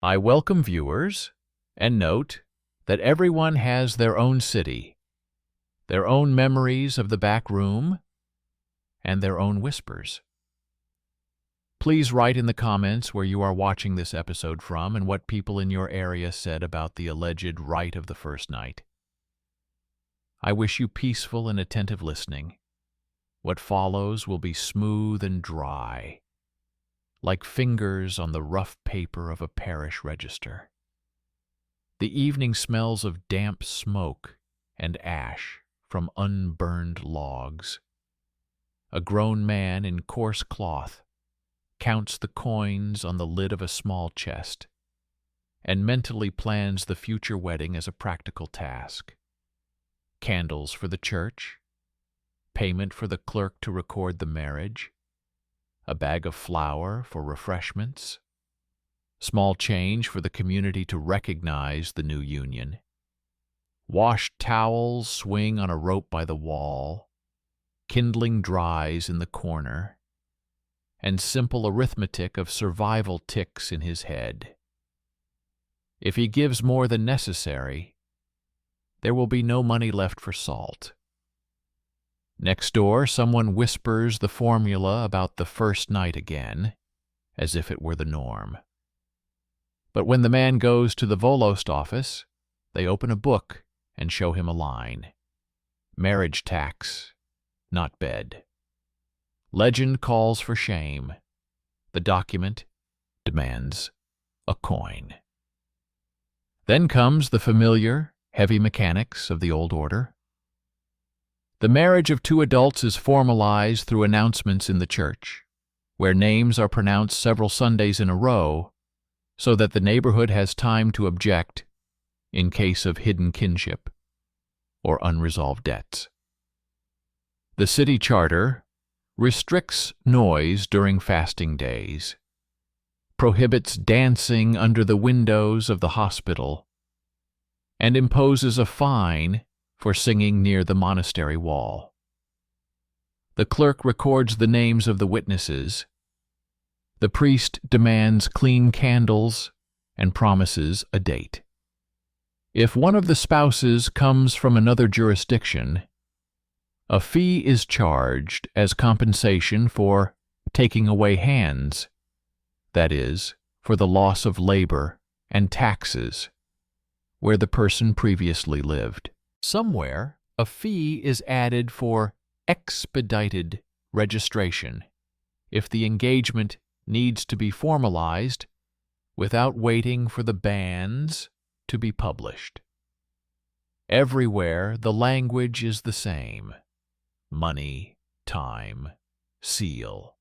I welcome viewers and note that everyone has their own city, their own memories of the back room, and their own whispers. Please write in the comments where you are watching this episode from and what people in your area said about the alleged rite of the first night. I wish you peaceful and attentive listening. What follows will be smooth and dry, like fingers on the rough paper of a parish register. The evening smells of damp smoke and ash from unburned logs. A grown man in coarse cloth counts the coins on the lid of a small chest and mentally plans the future wedding as a practical task. Candles for the church, payment for the clerk to record the marriage, a bag of flour for refreshments, small change for the community to recognize the new union. Washed towels swing on a rope by the wall, kindling dries in the corner, and simple arithmetic of survival ticks in his head. If he gives more than necessary, there will be no money left for salt. Next door, someone whispers the formula about the first night again, as if it were the norm. But when the man goes to the Volost office, they open a book and show him a line. Marriage tax, not bed. Legend calls for shame. The document demands a coin. Then comes the familiar, heavy mechanics of the old order. The marriage of two adults is formalized through announcements in the church, where names are pronounced several Sundays in a row, so that the neighborhood has time to object in case of hidden kinship or unresolved debts. The city charter restricts noise during fasting days, prohibits dancing under the windows of the hospital, and imposes a fine for singing near the monastery wall. The clerk records the names of the witnesses. The priest demands clean candles and promises a date. If one of the spouses comes from another jurisdiction, a fee is charged as compensation for taking away hands, that is, for the loss of labor and taxes where the person previously lived. Somewhere, a fee is added for expedited registration if the engagement needs to be formalized without waiting for the banns to be published. Everywhere, the language is the same. Money, time, seal.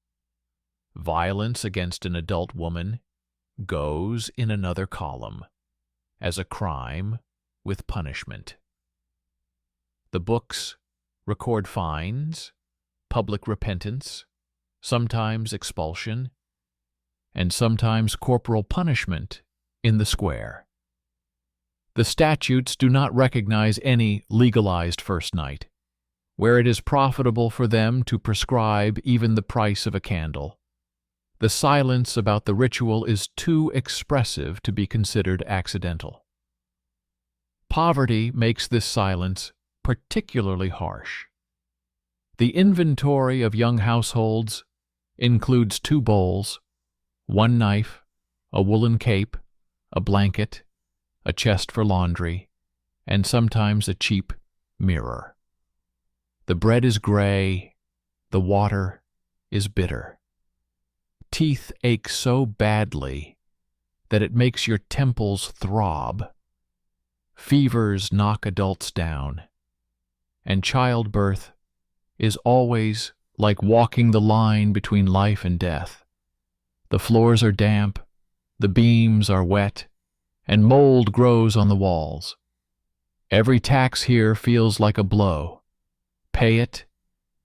Violence against an adult woman goes in another column, as a crime with punishment. The books record fines, public repentance, sometimes expulsion, and sometimes corporal punishment in the square. The statutes do not recognize any legalized first night, where it is profitable for them to prescribe even the price of a candle. The silence about the ritual is too expressive to be considered accidental. Poverty makes this silence particularly harsh. The inventory of young households includes 2 bowls, 1 knife, a woolen cape, a blanket, a chest for laundry, and sometimes a cheap mirror. The bread is gray, the water is bitter. Teeth ache so badly that it makes your temples throb. Fevers knock adults down, and childbirth is always like walking the line between life and death. The floors are damp, the beams are wet, and mold grows on the walls. Every tax here feels like a blow. Pay it,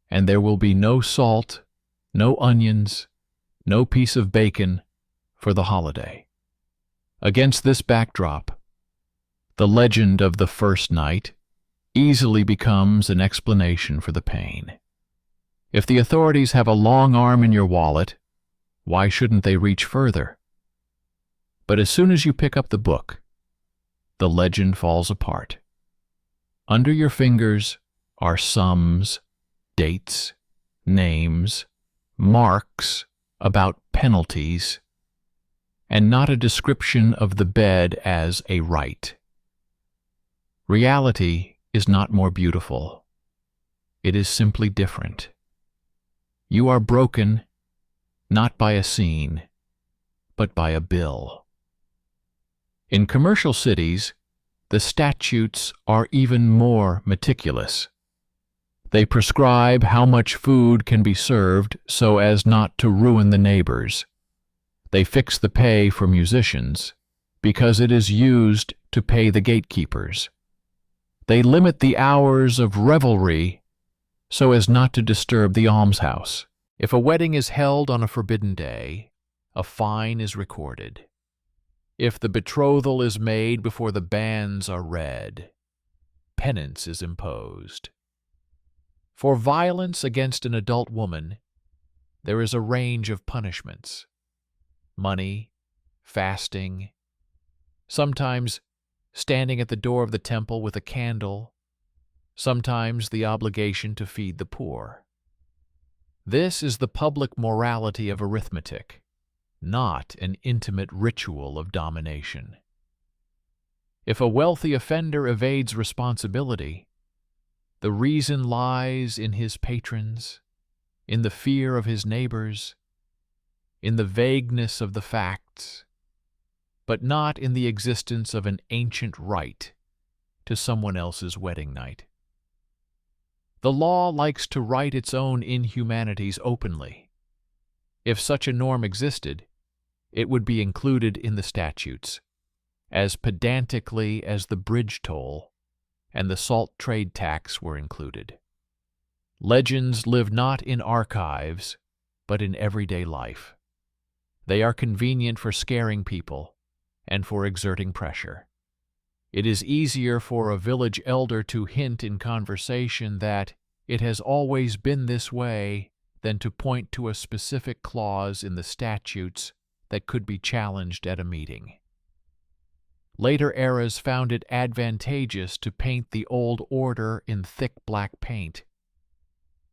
and there will be no salt, no onions, no piece of bacon for the holiday. Against this backdrop, the legend of the first night easily becomes an explanation for the pain. If the authorities have a long arm in your wallet, why shouldn't they reach further? But as soon as you pick up the book, the legend falls apart. Under your fingers are sums, dates, names, marks about penalties, and not a description of the bed as a right. Reality is not more beautiful. It is simply different. You are broken, not by a scene, but by a bill. In commercial cities, the statutes are even more meticulous. They prescribe how much food can be served so as not to ruin the neighbors. They fix the pay for musicians because it is used to pay the gatekeepers. They limit the hours of revelry so as not to disturb the almshouse. If a wedding is held on a forbidden day, a fine is recorded. If the betrothal is made before the banns are read, penance is imposed. For violence against an adult woman, there is a range of punishments: money, fasting, sometimes standing at the door of the temple with a candle, sometimes the obligation to feed the poor. This is the public morality of arithmetic, not an intimate ritual of domination. If a wealthy offender evades responsibility, the reason lies in his patrons, in the fear of his neighbors, in the vagueness of the facts, but not in the existence of an ancient right to someone else's wedding night. The law likes to write its own inhumanities openly. If such a norm existed, it would be included in the statutes, as pedantically as the bridge toll and the salt trade tax were included. Legends live not in archives, but in everyday life. They are convenient for scaring people and for exerting pressure. It is easier for a village elder to hint in conversation that it has always been this way than to point to a specific clause in the statutes that could be challenged at a meeting. Later eras found it advantageous to paint the old order in thick black paint.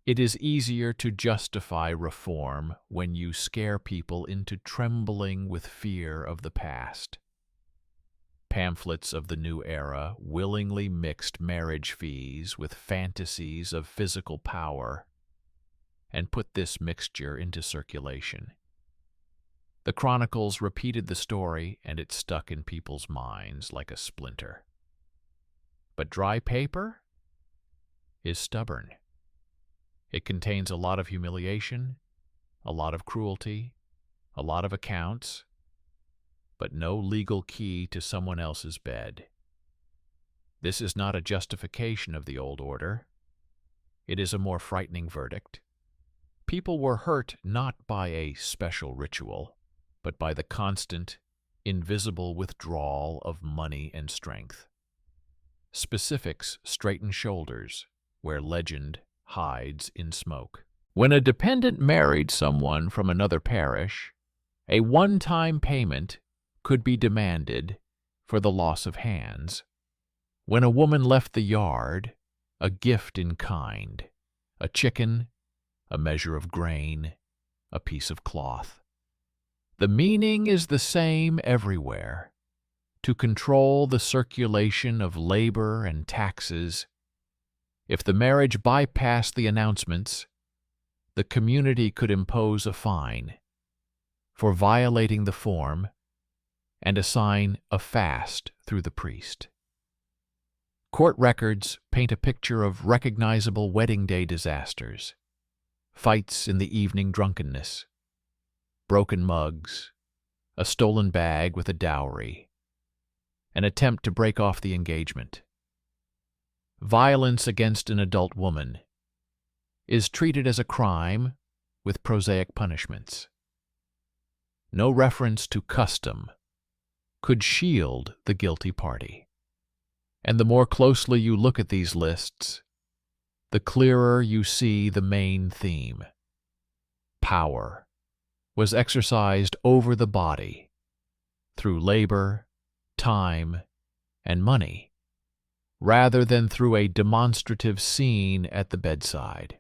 It is easier to justify reform when you scare people into trembling with fear of the past. Pamphlets of the new era willingly mixed marriage fees with fantasies of physical power and put this mixture into circulation. The chronicles repeated the story, and it stuck in people's minds like a splinter. But dry paper is stubborn. It contains a lot of humiliation, a lot of cruelty, a lot of accounts, but no legal key to someone else's bed. This is not a justification of the old order. It is a more frightening verdict. People were hurt not by a special ritual, but by the constant, invisible withdrawal of money and strength. Specifics straighten shoulders where legend hides in smoke. When a dependent married someone from another parish, a one-time payment could be demanded for the loss of hands. When a woman left the yard, a gift in kind, a chicken, a measure of grain, a piece of cloth. The meaning is the same everywhere: to control the circulation of labor and taxes. If the marriage bypassed the announcements, the community could impose a fine for violating the form and assign a fast through the priest. Court records paint a picture of recognizable wedding day disasters: fights in the evening drunkenness, broken mugs, a stolen bag with a dowry, an attempt to break off the engagement. Violence against an adult woman is treated as a crime with prosaic punishments. No reference to custom could shield the guilty party. And the more closely you look at these lists, the clearer you see the main theme. Power was exercised over the body through labor, time, and money, rather than through a demonstrative scene at the bedside.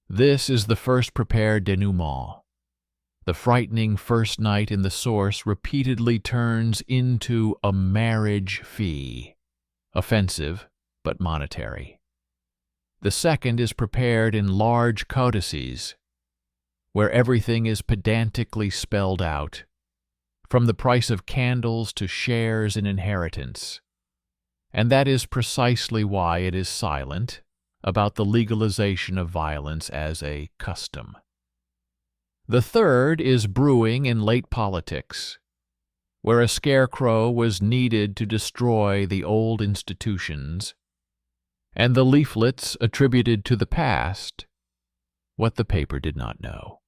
This is the first prepared denouement. The frightening first night in the source repeatedly turns into a marriage fee, offensive but monetary. The second is prepared in large codices, where everything is pedantically spelled out, from the price of candles to shares in inheritance, and that is precisely why it is silent about the legalization of violence as a custom. The third is brewing in late politics, where a scarecrow was needed to destroy the old institutions, and the leaflets attributed to the past what the paper did not know.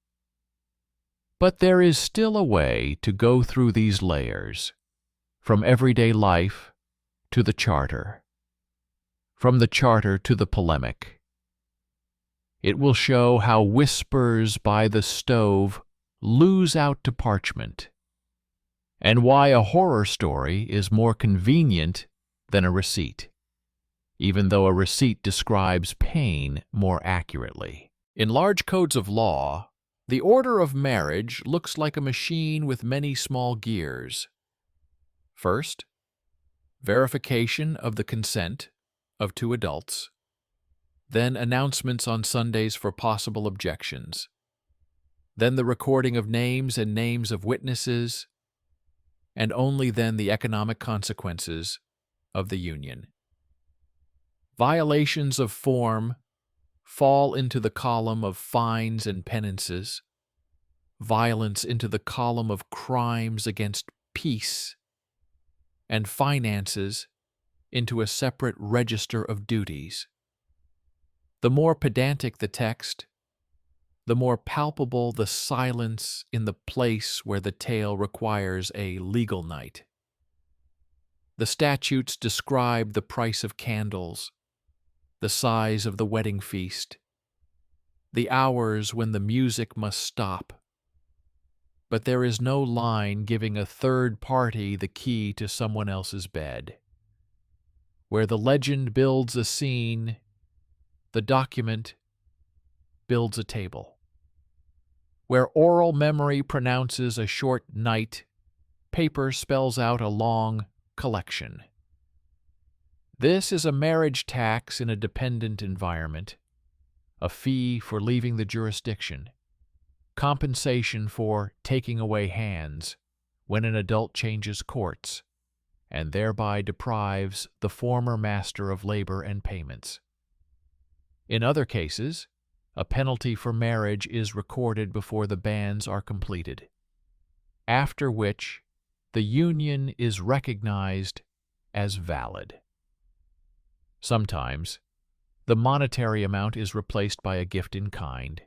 But there is still a way to go through these layers, from everyday life to the charter, from the charter to the polemic. It will show how whispers by the stove lose out to parchment, and why a horror story is more convenient than a receipt, even though a receipt describes pain more accurately. In large codes of law, the order of marriage looks like a machine with many small gears. First, verification of the consent of two adults, then announcements on Sundays for possible objections, then the recording of names and names of witnesses, and only then the economic consequences of the union. Violations of form fall into the column of fines and penances, violence into the column of crimes against peace, and finances into a separate register of duties. The more pedantic the text, the more palpable the silence in the place where the tale requires a legal night. The statutes describe the price of candles, the size of the wedding feast, the hours when the music must stop. But there is no line giving a third party the key to someone else's bed. Where the legend builds a scene, the document builds a table. Where oral memory pronounces a short night, paper spells out a long collection. This is a marriage tax in a dependent environment, a fee for leaving the jurisdiction, compensation for taking away hands when an adult changes courts, and thereby deprives the former master of labor and payments. In other cases, a penalty for marriage is recorded before the banns are completed, after which the union is recognized as valid. Sometimes, the monetary amount is replaced by a gift in kind,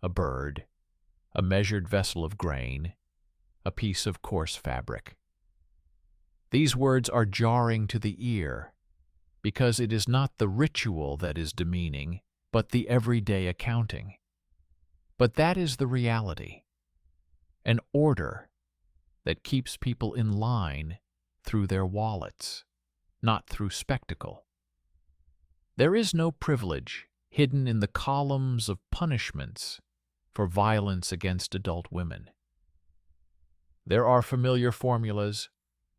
a bird, a measured vessel of grain, a piece of coarse fabric. These words are jarring to the ear, because it is not the ritual that is demeaning, but the everyday accounting. But that is the reality, an order that keeps people in line through their wallets, not through spectacle. There is no privilege hidden in the columns of punishments for violence against adult women. There are familiar formulas,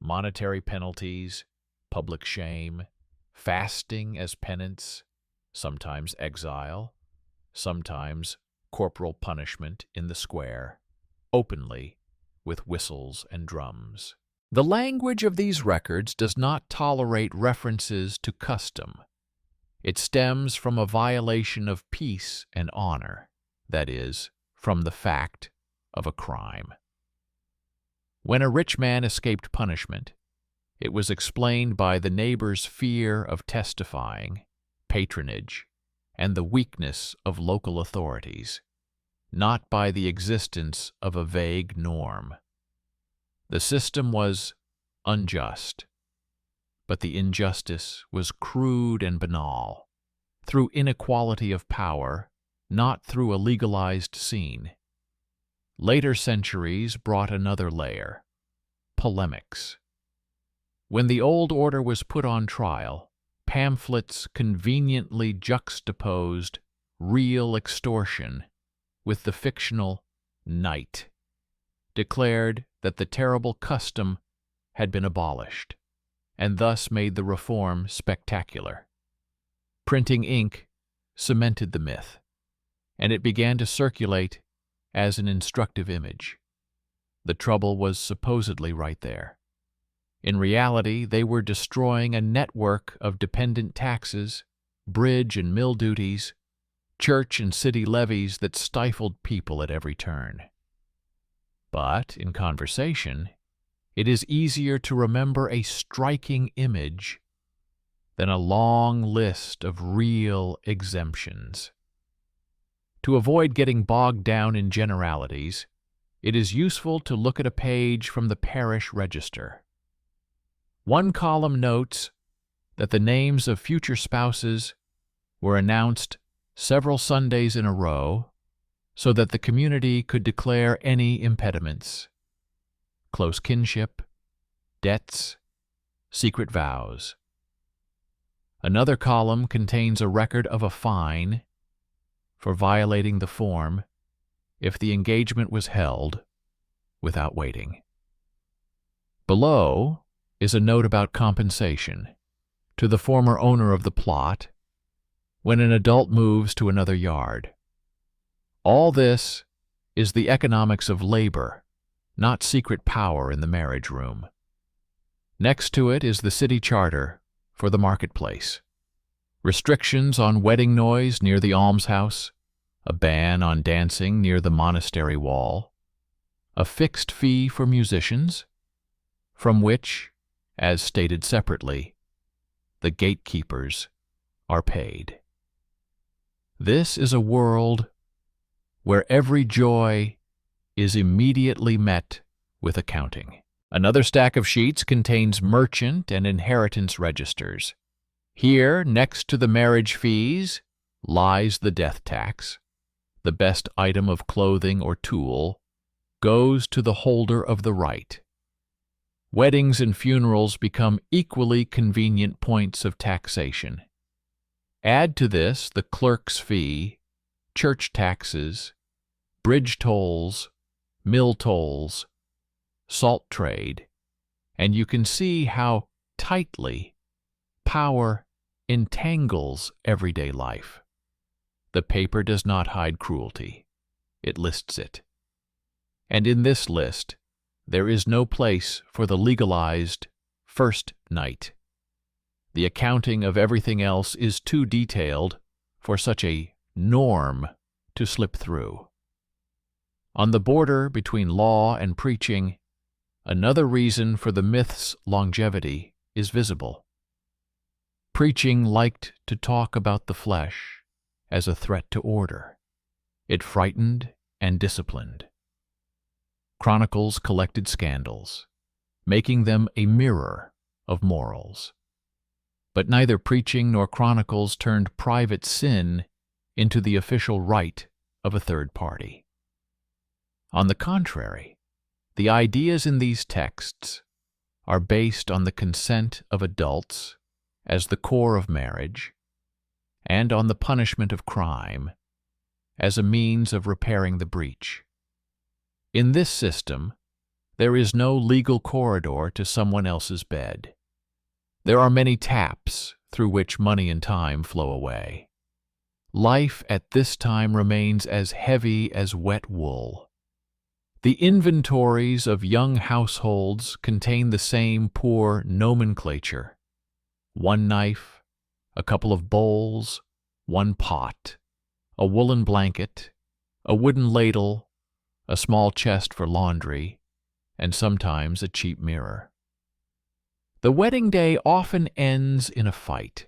monetary penalties, public shame, fasting as penance, sometimes exile, sometimes corporal punishment in the square, openly with whistles and drums. The language of these records does not tolerate references to custom. It stems from a violation of peace and honor, that is, from the fact of a crime. When a rich man escaped punishment, it was explained by the neighbor's fear of testifying, patronage, and the weakness of local authorities, not by the existence of a vague norm. The system was unjust, but the injustice was crude and banal, through inequality of power, not through a legalized scene. Later centuries brought another layer, polemics. When the old order was put on trial, pamphlets conveniently juxtaposed real extortion with the fictional knight, declared that the terrible custom had been abolished, and thus made the reform spectacular. Printing ink cemented the myth, and it began to circulate as an instructive image. The trouble was supposedly right there. In reality, they were destroying a network of dependent taxes, bridge and mill duties, church and city levies that stifled people at every turn. But, in conversation, it is easier to remember a striking image than a long list of real exemptions. To avoid getting bogged down in generalities, it is useful to look at a page from the parish register. One column notes that the names of future spouses were announced several Sundays in a row so that the community could declare any impediments: close kinship, debts, secret vows. Another column contains a record of a fine for violating the form if the engagement was held without waiting. Below is a note about compensation to the former owner of the plot when an adult moves to another yard. All this is the economics of labor, not secret power in the marriage room. Next to it is the city charter for the marketplace. Restrictions on wedding noise near the almshouse, a ban on dancing near the monastery wall, a fixed fee for musicians, from which, as stated separately, the gatekeepers are paid. This is a world where every joy is immediately met with accounting. Another stack of sheets contains merchant and inheritance registers. Here, next to the marriage fees, lies the death tax. The best item of clothing or tool goes to the holder of the right. Weddings and funerals become equally convenient points of taxation. Add to this the clerk's fee, church taxes, bridge tolls, mill tolls, salt trade, and you can see how tightly power entangles everyday life. The paper does not hide cruelty. It lists it. And in this list, there is no place for the legalized first night. The accounting of everything else is too detailed for such a norm to slip through. On the border between law and preaching, another reason for the myth's longevity is visible. Preaching liked to talk about the flesh as a threat to order. It frightened and disciplined. Chronicles collected scandals, making them a mirror of morals. But neither preaching nor chronicles turned private sin into the official right of a third party. On the contrary, the ideas in these texts are based on the consent of adults as the core of marriage, and on the punishment of crime as a means of repairing the breach. In this system, there is no legal corridor to someone else's bed. There are many taps through which money and time flow away. Life at this time remains as heavy as wet wool. The inventories of young households contain the same poor nomenclature: one knife, a couple of bowls, one pot, a woolen blanket, a wooden ladle, a small chest for laundry, and sometimes a cheap mirror. The wedding day often ends in a fight.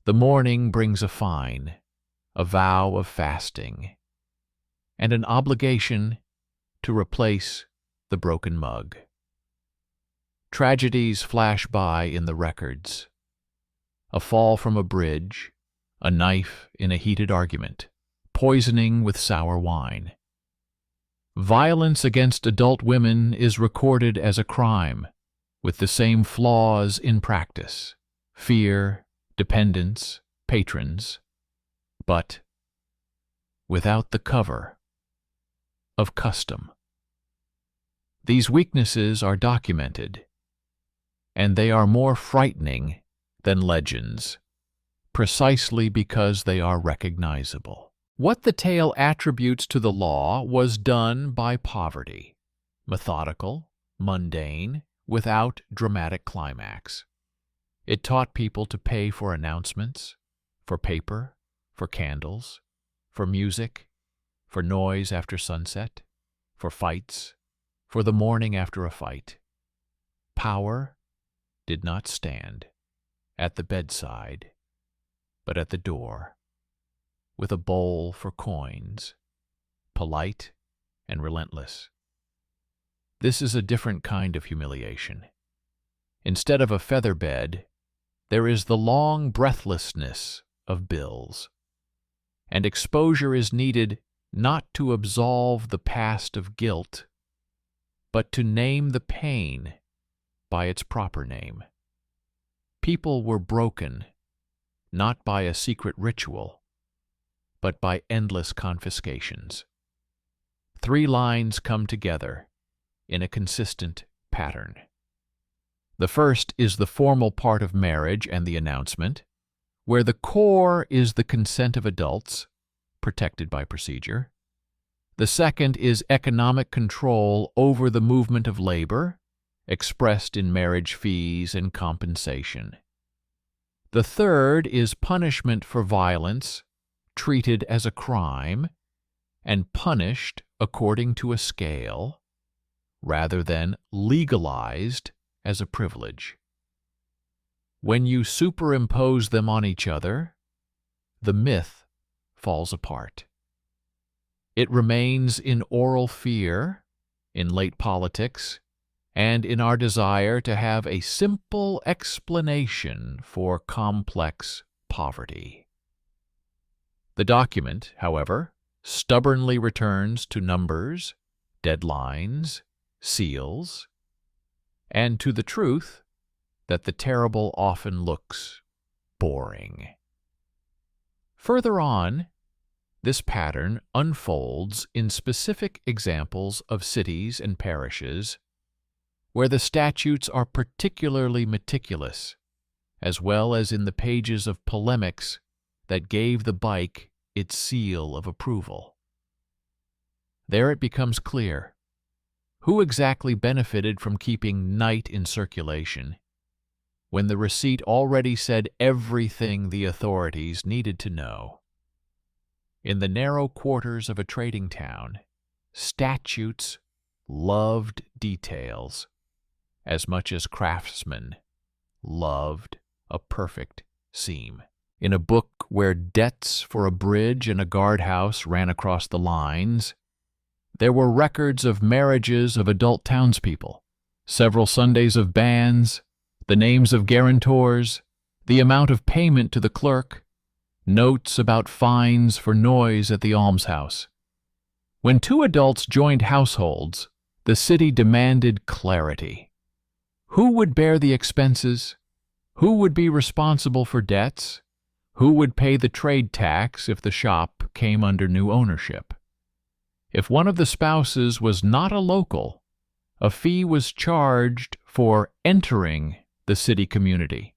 The morning brings a fine, a vow of fasting, and an obligation to replace the broken mug. Tragedies flash by in the records: a fall from a bridge, a knife in a heated argument, poisoning with sour wine. Violence against adult women is recorded as a crime, with the same flaws in practice: fear, dependence, patrons, but without the cover of custom. These weaknesses are documented, and they are more frightening than legends, precisely because they are recognizable. What the tale attributes to the law was done by poverty, methodical, mundane, without dramatic climax. It taught people to pay for announcements, for paper, for candles, for music, for noise after sunset, for fights, for the morning after a fight. Power did not stand at the bedside, but at the door, with a bowl for coins, polite and relentless. This is a different kind of humiliation. Instead of a feather bed, there is the long breathlessness of bills, and exposure is needed not to absolve the past of guilt, but to name the pain by its proper name. People were broken, not by a secret ritual, but by endless confiscations. 3 lines come together in a consistent pattern. The first is the formal part of marriage and the announcement, where the core is the consent of adults, protected by procedure. The second is economic control over the movement of labor, expressed in marriage fees and compensation. The third is punishment for violence, treated as a crime, and punished according to a scale, rather than legalized as a privilege. When you superimpose them on each other, the myth falls apart. It remains in oral fear, in late politics, and in our desire to have a simple explanation for complex poverty. The document, however, stubbornly returns to numbers, deadlines, seals, and to the truth that the terrible often looks boring. Further on, this pattern unfolds in specific examples of cities and parishes where the statutes are particularly meticulous, as well as in the pages of polemics that gave the bike its seal of approval. There it becomes clear who exactly benefited from keeping night in circulation when the receipt already said everything the authorities needed to know. In the narrow quarters of a trading town, statutes loved details as much as craftsmen loved a perfect seam. In a book where debts for a bridge and a guardhouse ran across the lines, there were records of marriages of adult townspeople, several Sundays of banns, the names of guarantors, the amount of payment to the clerk, notes about fines for noise at the almshouse. When 2 adults joined households, the city demanded clarity. Who would bear the expenses? Who would be responsible for debts? Who would pay the trade tax if the shop came under new ownership? If one of the spouses was not a local, a fee was charged for entering the city community,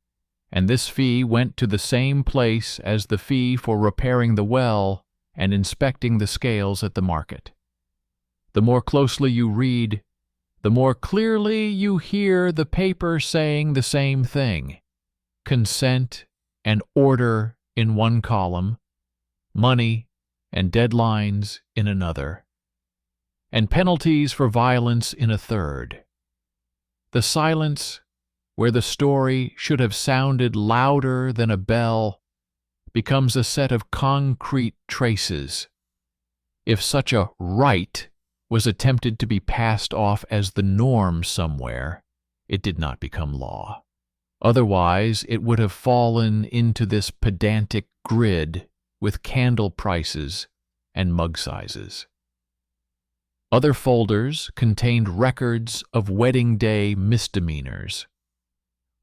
and this fee went to the same place as the fee for repairing the well and inspecting the scales at the market. The more closely you read, the more clearly you hear the paper saying the same thing: consent and order in one column, money and deadlines in another, and penalties for violence in a third. The silence, where the story should have sounded louder than a bell, becomes a set of concrete traces. If such a right was attempted to be passed off as the norm somewhere, it did not become law. Otherwise, it would have fallen into this pedantic grid with candle prices and mug sizes. Other folders contained records of wedding day misdemeanors,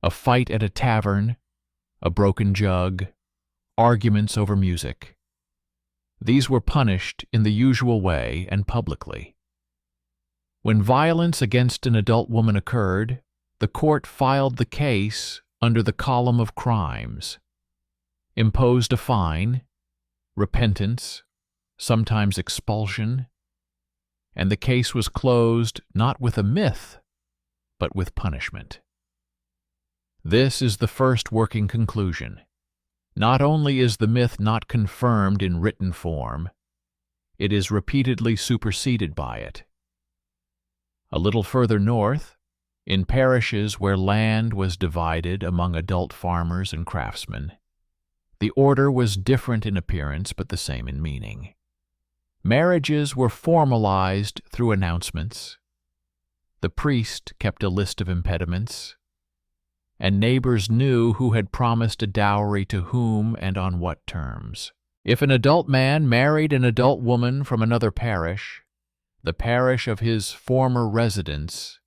a fight at a tavern, a broken jug, arguments over music. These were punished in the usual way and publicly. When violence against an adult woman occurred, the court filed the case under the column of crimes, imposed a fine, repentance, sometimes expulsion, and the case was closed not with a myth, but with punishment. This is the first working conclusion. Not only is the myth not confirmed in written form, it is repeatedly superseded by it. A little further north, in parishes where land was divided among adult farmers and craftsmen, the order was different in appearance but the same in meaning. Marriages were formalized through announcements. The priest kept a list of impediments, and neighbors knew who had promised a dowry to whom and on what terms. If an adult man married an adult woman from another parish, the parish of his former residence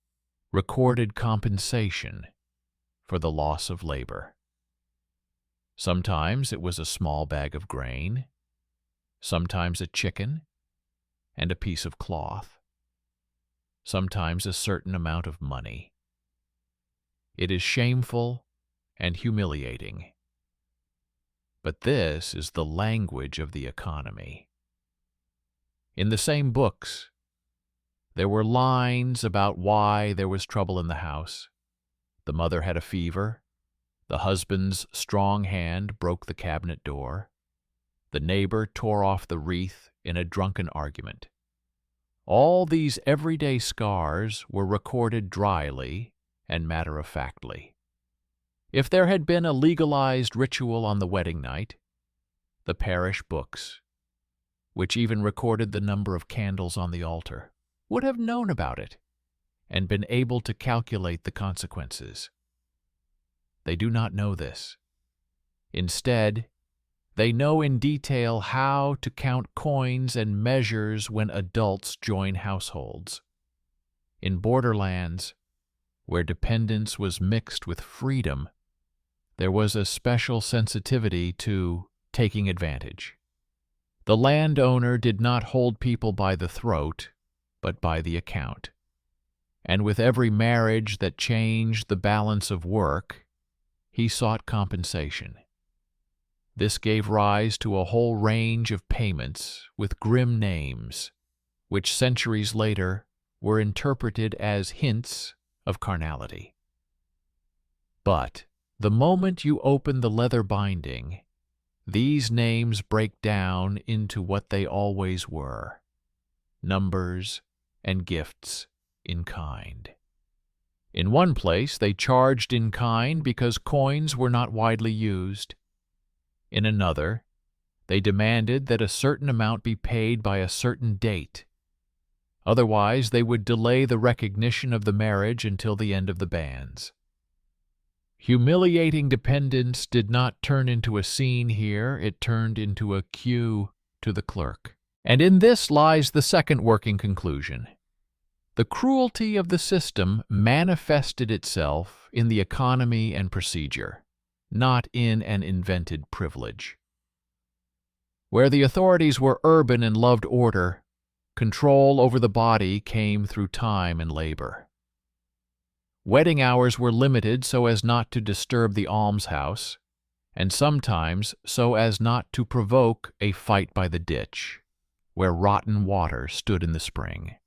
recorded compensation for the loss of labor. Sometimes it was a small bag of grain, sometimes a chicken and a piece of cloth, sometimes a certain amount of money. It is shameful and humiliating. But this is the language of the economy. In the same books, there were lines about why there was trouble in the house. The mother had a fever. The husband's strong hand broke the cabinet door. The neighbor tore off the wreath in a drunken argument. All these everyday scars were recorded dryly and matter-of-factly. If there had been a legalized ritual on the wedding night, the parish books, which even recorded the number of candles on the altar, would have known about it and been able to calculate the consequences. They do not know this. Instead, they know in detail how to count coins and measures when adults join households. In borderlands, where dependence was mixed with freedom, there was a special sensitivity to taking advantage. The landowner did not hold people by the throat, but by the account. And with every marriage that changed the balance of work, he sought compensation. This gave rise to a whole range of payments with grim names, which centuries later were interpreted as hints of carnality. But the moment you open the leather binding, these names break down into what they always were: numbers and gifts in kind. In one place, they charged in kind because coins were not widely used. In another, they demanded that a certain amount be paid by a certain date. Otherwise, they would delay the recognition of the marriage until the end of the banns. Humiliating dependence did not turn into a scene here, it turned into a cue to the clerk. And in this lies the second working conclusion. The cruelty of the system manifested itself in the economy and procedure, not in an invented privilege. Where the authorities were urban and loved order, control over the body came through time and labor. Wedding hours were limited so as not to disturb the almshouse, and sometimes so as not to provoke a fight by the ditch, where rotten water stood in the spring.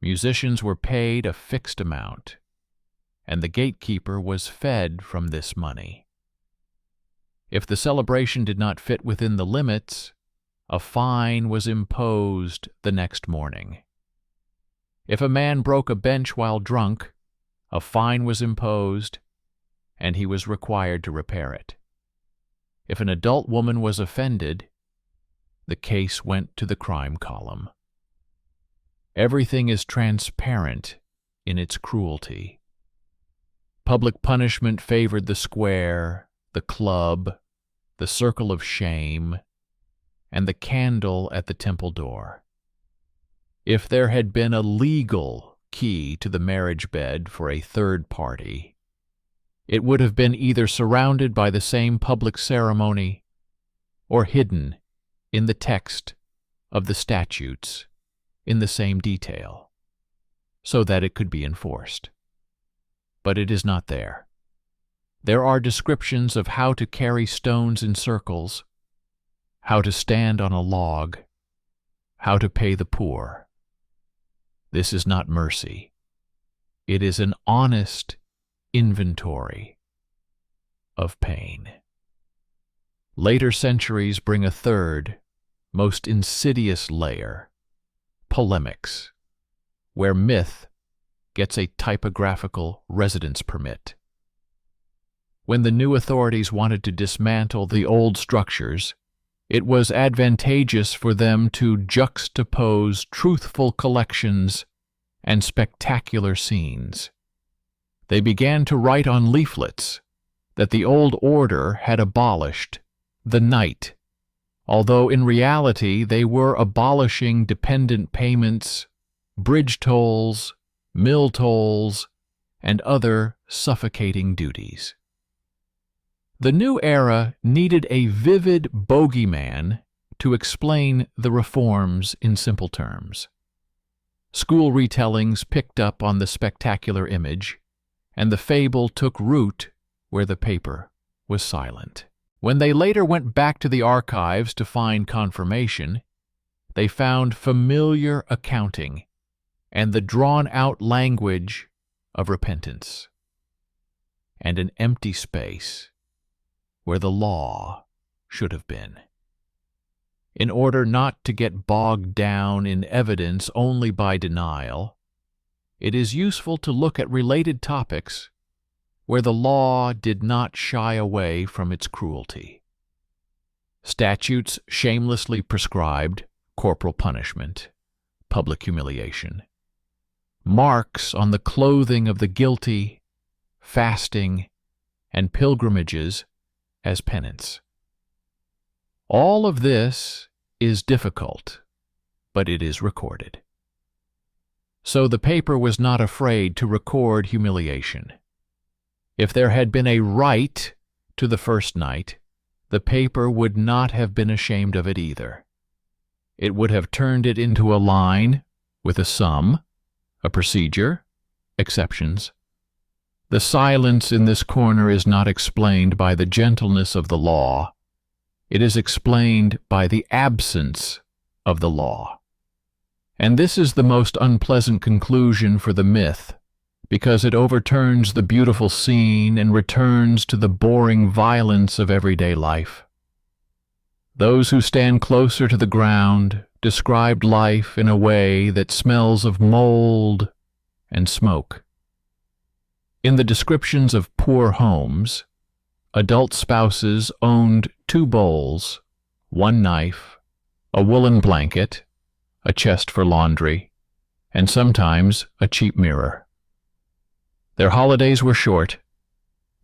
Musicians were paid a fixed amount, and the gatekeeper was fed from this money. If the celebration did not fit within the limits, a fine was imposed the next morning. If a man broke a bench while drunk, a fine was imposed, and he was required to repair it. If an adult woman was offended, the case went to the crime column. Everything is transparent in its cruelty. Public punishment favored the square, the club, the circle of shame, and the candle at the temple door. If there had been a legal key to the marriage bed for a third party, it would have been either surrounded by the same public ceremony or hidden in the text of the statutes in the same detail, so that it could be enforced. But it is not there. There are descriptions of how to carry stones in circles, how to stand on a log, how to pay the poor. This is not mercy. It is an honest inventory of pain. Later centuries bring a third, most insidious layer, polemics, where myth gets a typographical residence permit. When the new authorities wanted to dismantle the old structures, it was advantageous for them to juxtapose truthful collections and spectacular scenes. They began to write on leaflets that the old order had abolished the knight, although in reality they were abolishing dependent payments, bridge tolls, mill tolls, and other suffocating duties. The new era needed a vivid bogeyman to explain the reforms in simple terms. School retellings picked up on the spectacular image, and the fable took root where the paper was silent. When they later went back to the archives to find confirmation, they found familiar accounting and the drawn-out language of repentance, and an empty space where the law should have been. In order not to get bogged down in evidence only by denial, it is useful to look at related topics where the law did not shy away from its cruelty. Statutes shamelessly prescribed corporal punishment, public humiliation, marks on the clothing of the guilty, fasting, and pilgrimages as penance. All of this is difficult, but it is recorded. So the paper was not afraid to record humiliation. If there had been a right to the first night, the paper would not have been ashamed of it either. It would have turned it into a line with a sum, a procedure, exceptions. The silence in this corner is not explained by the gentleness of the law. It is explained by the absence of the law. And this is the most unpleasant conclusion for the myth, because it overturns the beautiful scene and returns to the boring violence of everyday life. Those who stand closer to the ground described life in a way that smells of mold and smoke. In the descriptions of poor homes, adult spouses owned 2 bowls, 1 knife, a woolen blanket, a chest for laundry, and sometimes a cheap mirror. Their holidays were short,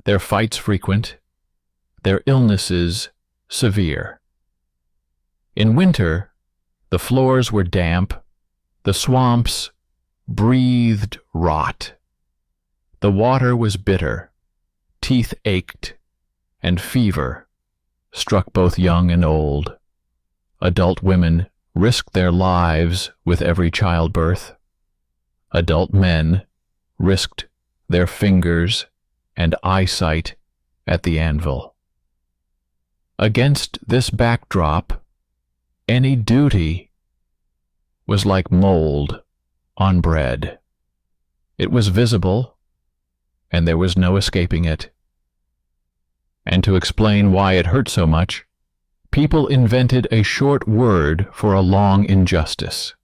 their fights frequent, their illnesses severe. In winter, the floors were damp, the swamps breathed rot. The water was bitter, teeth ached, and fever struck both young and old. Adult women risked their lives with every childbirth. Adult men risked their fingers and eyesight at the anvil. Against this backdrop, any duty was like mold on bread. It was visible, and there was no escaping it. And to explain why it hurt so much, people invented a short word for a long injustice.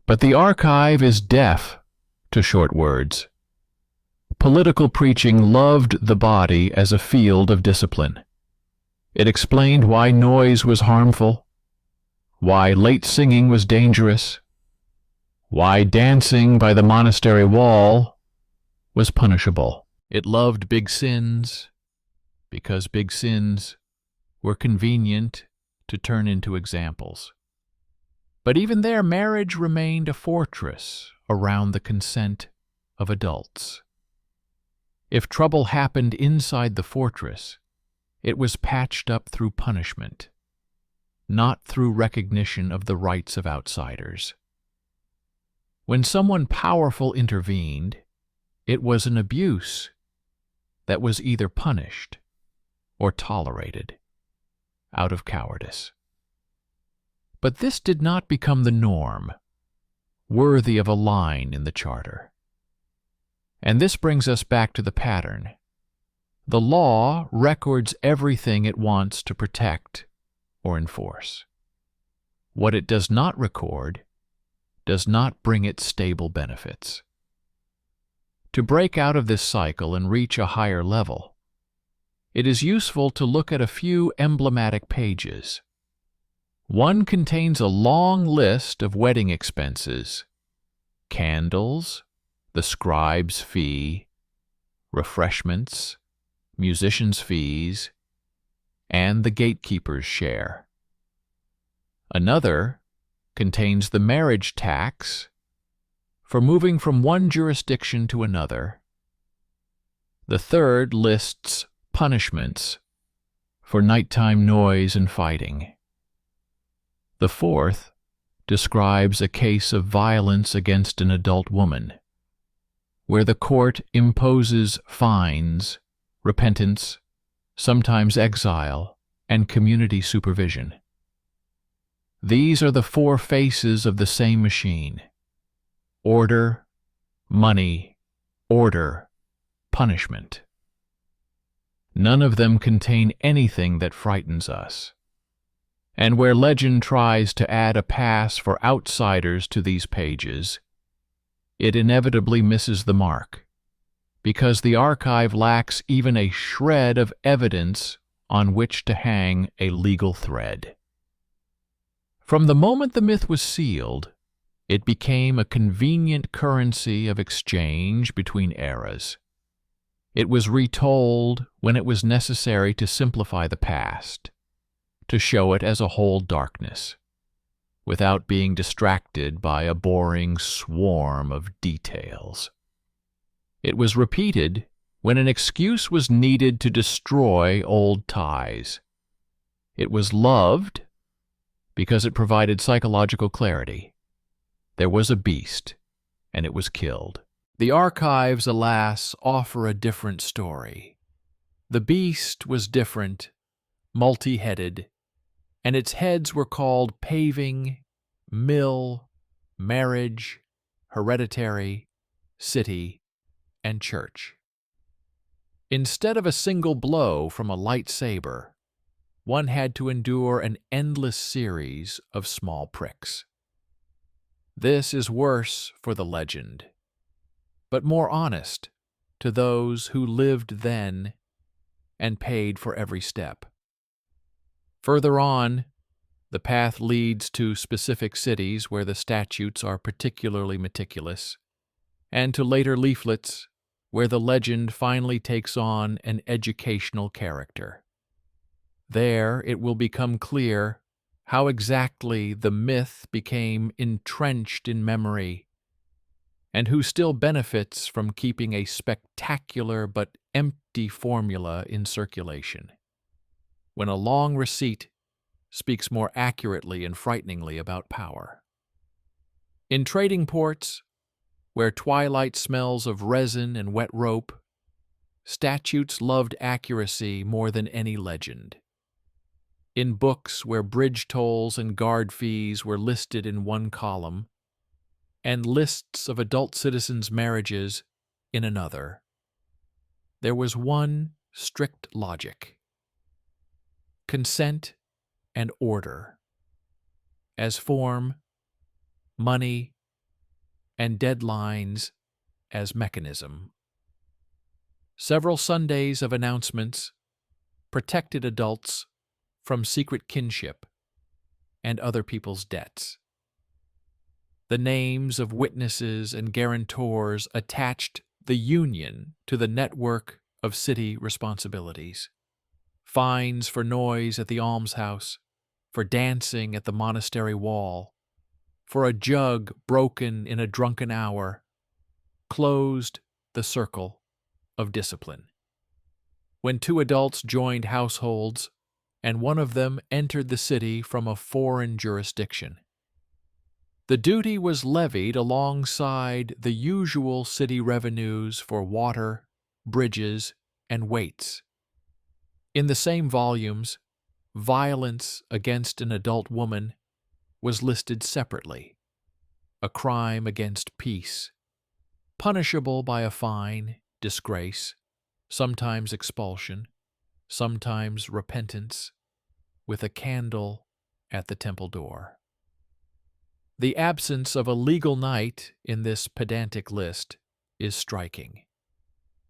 But the archive is deaf to short words. Political preaching loved the body as a field of discipline. It explained why noise was harmful, why late singing was dangerous, why dancing by the monastery wall was punishable. It loved big sins because big sins were convenient to turn into examples. But even there, marriage remained a fortress around the consent of adults. If trouble happened inside the fortress, it was patched up through punishment, not through recognition of the rights of outsiders. When someone powerful intervened, it was an abuse that was either punished or tolerated out of cowardice. But this did not become the norm, worthy of a line in the Charter. And this brings us back to the pattern. The law records everything it wants to protect or enforce. What it does not record does not bring it stable benefits. To break out of this cycle and reach a higher level, it is useful to look at a few emblematic pages. One contains a long list of wedding expenses: candles, the scribe's fee, refreshments, musicians' fees, and the gatekeeper's share. Another contains the marriage tax for moving from one jurisdiction to another. The third lists punishments for nighttime noise and fighting. The fourth describes a case of violence against an adult woman, where the court imposes fines, repentance, sometimes exile, and community supervision. These are the four faces of the same machine: order, money, order, punishment. None of them contain anything that frightens us. And where legend tries to add a pass for outsiders to these pages, it inevitably misses the mark, because the archive lacks even a shred of evidence on which to hang a legal thread. From the moment the myth was sealed, it became a convenient currency of exchange between eras. It was retold when it was necessary to simplify the past, to show it as a whole darkness, without being distracted by a boring swarm of details. It was repeated when an excuse was needed to destroy old ties. It was loved because it provided psychological clarity. There was a beast, and it was killed. The archives, alas, offer a different story. The beast was different, multi-headed, and its heads were called paving, mill, marriage, hereditary, city, and church. Instead of a single blow from a lightsaber, one had to endure an endless series of small pricks. This is worse for the legend, but more honest to those who lived then and paid for every step. Further on, the path leads to specific cities where the statutes are particularly meticulous, and to later leaflets where the legend finally takes on an educational character. There it will become clear how exactly the myth became entrenched in memory, and who still benefits from keeping a spectacular but empty formula in circulation, when a long receipt speaks more accurately and frighteningly about power. In trading ports, where twilight smells of resin and wet rope, statutes loved accuracy more than any legend. In books where bridge tolls and guard fees were listed in one column, and lists of adult citizens' marriages in another, there was one strict logic: consent and order, as form, money, and deadlines as mechanism. Several Sundays of announcements protected adults from secret kinship and other people's debts. The names of witnesses and guarantors attached the union to the network of city responsibilities. Fines for noise at the almshouse, for dancing at the monastery wall, for a jug broken in a drunken hour closed the circle of discipline. When two adults joined households and one of them entered the city from a foreign jurisdiction, the duty was levied alongside the usual city revenues for water, bridges, and weights. In the same volumes, violence against an adult woman was listed separately, a crime against peace, punishable by a fine, disgrace, sometimes expulsion, sometimes repentance, with a candle at the temple door. The absence of a legal night in this pedantic list is striking,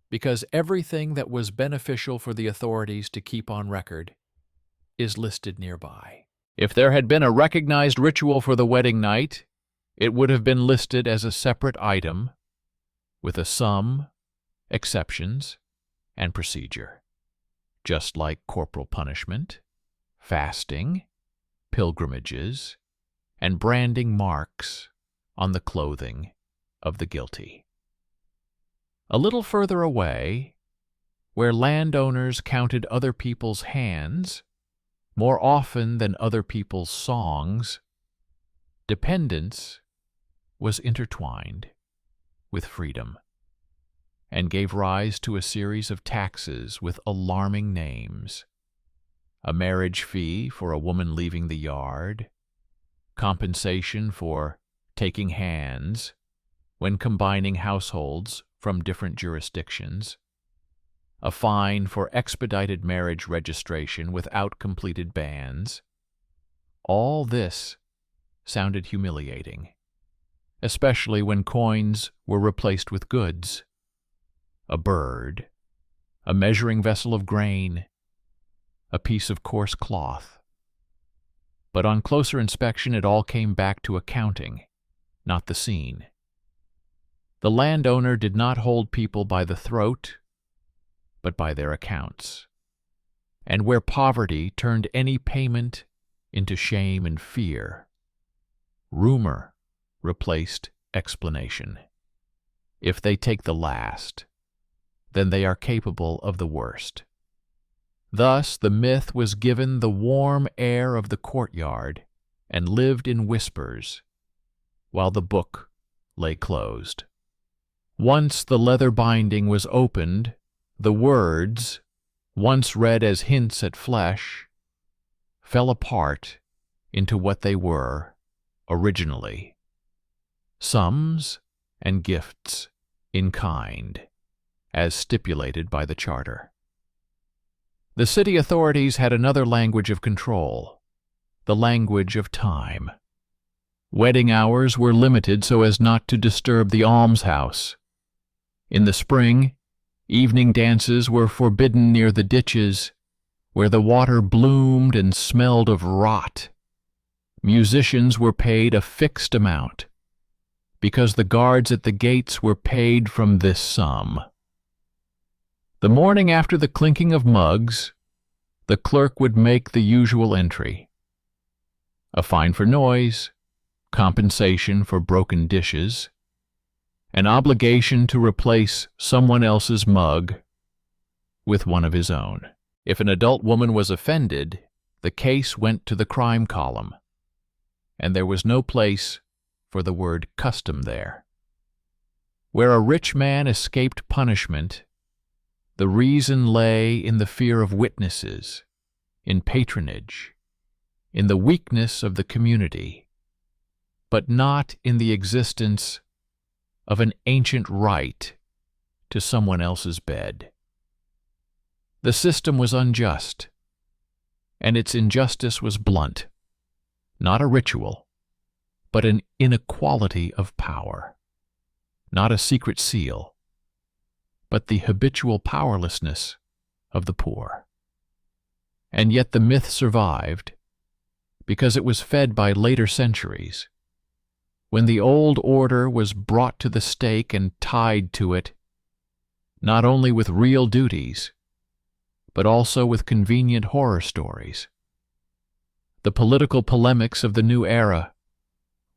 because everything that was beneficial for the authorities to keep on record is listed nearby. If there had been a recognized ritual for the wedding night, it would have been listed as a separate item with a sum, exceptions, and procedure, just like corporal punishment, fasting, pilgrimages, and branding marks on the clothing of the guilty. A little further away, where landowners counted other people's hands more often than other people's songs, dependence was intertwined with freedom and gave rise to a series of taxes with alarming names: a marriage fee for a woman leaving the yard, compensation for taking hands when combining households from different jurisdictions, a fine for expedited marriage registration without completed banns. All this sounded humiliating, especially when coins were replaced with goods: a bird, a measuring vessel of grain, a piece of coarse cloth. But on closer inspection, it all came back to accounting, not the scene. The landowner did not hold people by the throat, but by their accounts. And where poverty turned any payment into shame and fear, rumor replaced explanation. If they take the last, then they are capable of the worst. Thus the myth was given the warm air of the courtyard and lived in whispers, while the book lay closed. Once the leather binding was opened, the words, once read as hints at flesh, fell apart into what they were originally: sums and gifts in kind, as stipulated by the charter. The city authorities had another language of control: the language of time. Wedding hours were limited so as not to disturb the almshouse. In the spring, evening dances were forbidden near the ditches, where the water bloomed and smelled of rot. Musicians were paid a fixed amount, because the guards at the gates were paid from this sum. The morning after the clinking of mugs, the clerk would make the usual entry: a fine for noise, compensation for broken dishes, an obligation to replace someone else's mug with one of his own. If an adult woman was offended, the case went to the crime column, and there was no place for the word custom there. Where a rich man escaped punishment, the reason lay in the fear of witnesses, in patronage, in the weakness of the community, but not in the existence of an ancient right to someone else's bed. The system was unjust, and its injustice was blunt, not a ritual, but an inequality of power, not a secret seal, but the habitual powerlessness of the poor. And yet the myth survived, because it was fed by later centuries, when the old order was brought to the stake and tied to it, not only with real duties, but also with convenient horror stories. The political polemics of the new era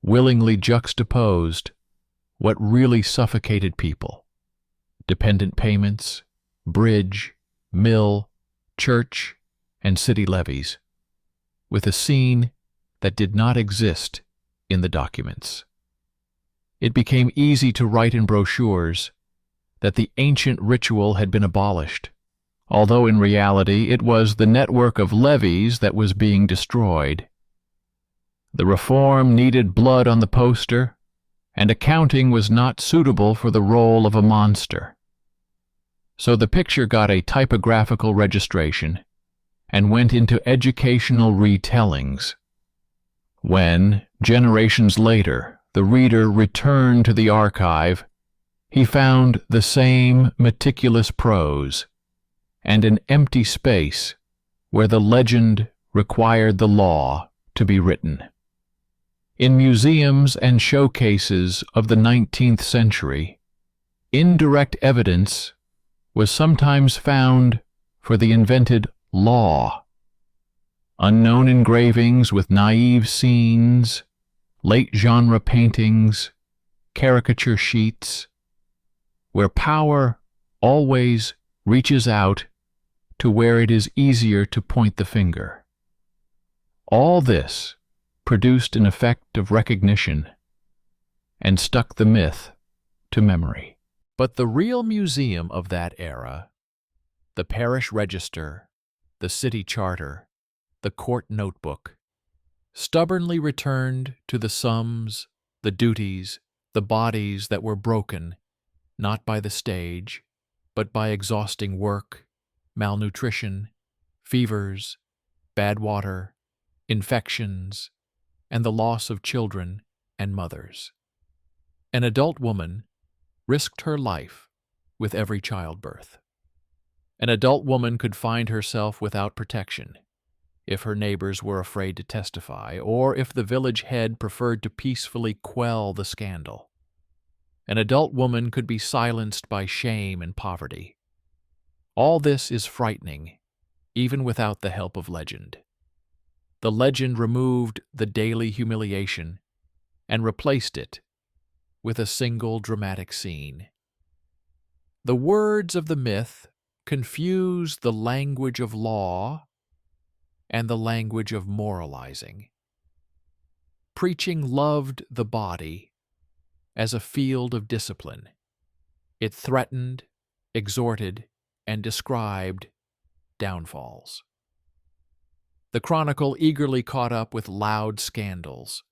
willingly juxtaposed what really suffocated people: dependent payments, bridge, mill, church, and city levies, with a scene that did not exist in the documents. It became easy to write in brochures that the ancient ritual had been abolished, although in reality it was the network of levees that was being destroyed. The reform needed blood on the poster, and accounting was not suitable for the role of a monster. So the picture got a typographical registration and went into educational retellings. When, generations later, the reader returned to the archive, he found the same meticulous prose and an empty space where the legend required the law to be written. In museums and showcases of the 19th century, indirect evidence was sometimes found for the invented law. Unknown engravings with naive scenes, late genre paintings, caricature sheets, where power always reaches out to where it is easier to point the finger. All this produced an effect of recognition and stuck the myth to memory. But the real museum of that era, the parish register, the city charter, the court notebook, stubbornly returned to the sums, the duties, the bodies that were broken, not by the stage, but by exhausting work, malnutrition, fevers, bad water, infections, and the loss of children and mothers. An adult woman risked her life with every childbirth. An adult woman could find herself without protection if her neighbors were afraid to testify, or if the village head preferred to peacefully quell the scandal. An adult woman could be silenced by shame and poverty. All this is frightening, even without the help of legend. The legend removed the daily humiliation and replaced it with a single dramatic scene. The words of the myth confuse the language of law and the language of moralizing. Preaching loved the body as a field of discipline. It threatened, exhorted, and described downfalls. The Chronicle eagerly caught up with loud scandals,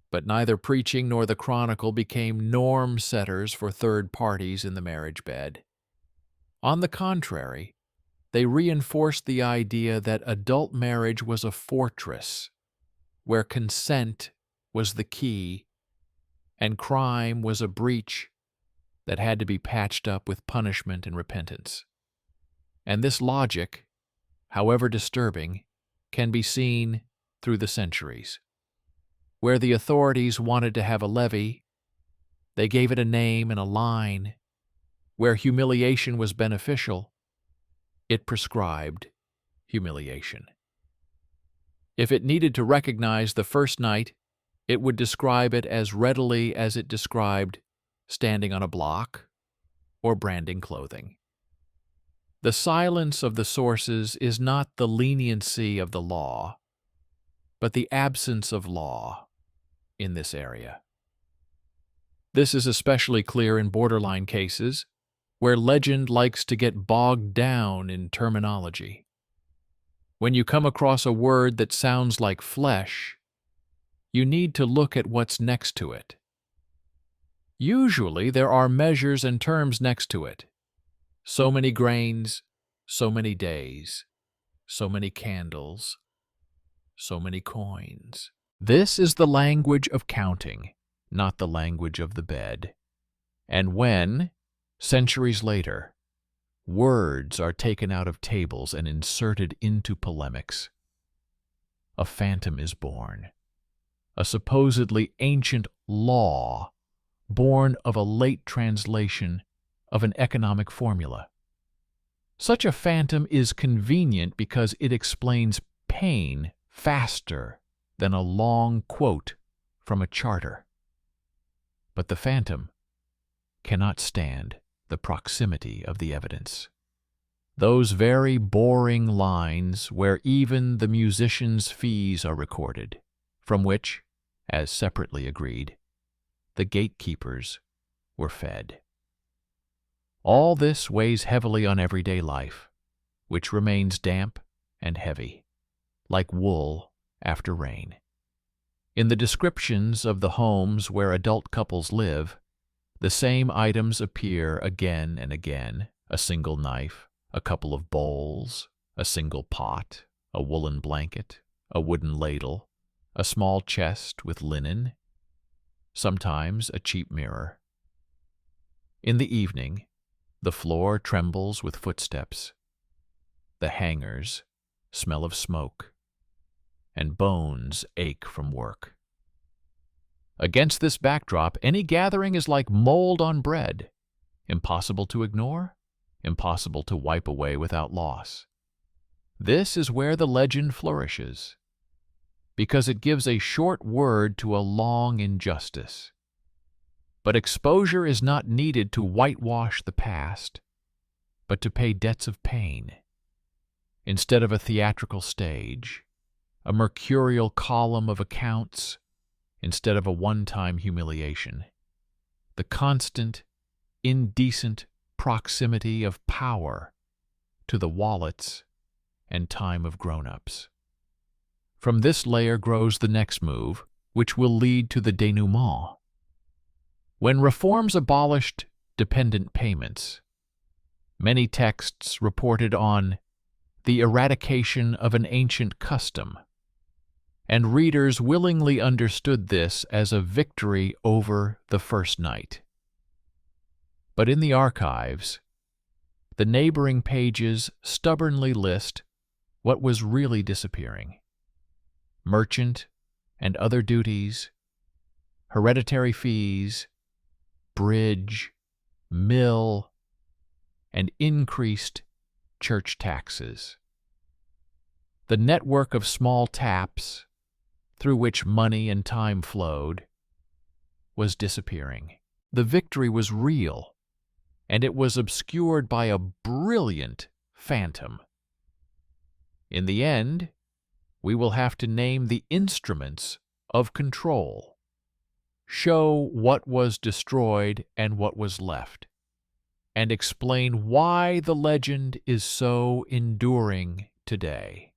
but neither preaching nor the Chronicle became norm-setters for third parties in the marriage bed. On the contrary, they reinforced the idea that adult marriage was a fortress where consent was the key and crime was a breach that had to be patched up with punishment and repentance. And this logic, however disturbing, can be seen through the centuries. Where the authorities wanted to have a levy, they gave it a name and a line. Where humiliation was beneficial, it prescribed humiliation. If it needed to recognize the first night, it would describe it as readily as it described standing on a block or branding clothing. The silence of the sources is not the leniency of the law, but the absence of law in this area. This is especially clear in borderline cases, where legend likes to get bogged down in terminology. When you come across a word that sounds like flesh, you need to look at what's next to it. Usually there are measures and terms next to it. So many grains, so many days, so many candles, so many coins. This is the language of counting, not the language of the bed. And when, centuries later, words are taken out of tables and inserted into polemics, a phantom is born, a supposedly ancient law born of a late translation of an economic formula. Such a phantom is convenient because it explains pain faster than a long quote from a charter. But the phantom cannot stand the proximity of the evidence. Those very boring lines where even the musician's fees are recorded, from which, as separately agreed, the gatekeepers were fed. All this weighs heavily on everyday life, which remains damp and heavy, like wool after rain. In the descriptions of the homes where adult couples live, the same items appear again and again: a single knife, a couple of bowls, a single pot, a woolen blanket, a wooden ladle, a small chest with linen, sometimes a cheap mirror. In the evening, the floor trembles with footsteps. The hangers smell of smoke, and bones ache from work. Against this backdrop, any gathering is like mold on bread, impossible to ignore, impossible to wipe away without loss. This is where the legend flourishes, because it gives a short word to a long injustice. But exposure is not needed to whitewash the past, but to pay debts of pain. Instead of a theatrical stage, a mercurial column of accounts, instead of a one-time humiliation, the constant, indecent proximity of power to the wallets and time of grown-ups. From this layer grows the next move, which will lead to the denouement. When reforms abolished dependent payments, many texts reported on the eradication of an ancient custom, and readers willingly understood this as a victory over the first night. But in the archives, the neighboring pages stubbornly list what was really disappearing: merchant and other duties, hereditary fees, bridge, mill, and increased church taxes. The network of small taps through which money and time flowed was disappearing. The victory was real, and it was obscured by a brilliant phantom. In the end, we will have to name the instruments of control, show what was destroyed and what was left, and explain why the legend is so enduring today.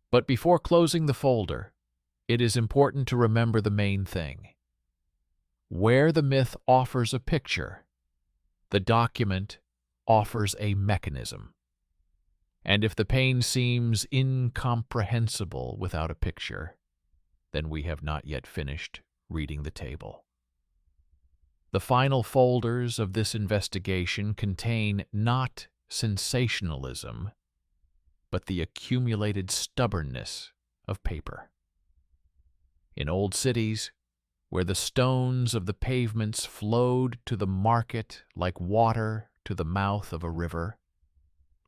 But before closing the folder, it is important to remember the main thing. Where the myth offers a picture, the document offers a mechanism. And if the pain seems incomprehensible without a picture, then we have not yet finished reading the table. The final folders of this investigation contain not sensationalism, but the accumulated stubbornness of paper. In old cities, where the stones of the pavements flowed to the market like water to the mouth of a river,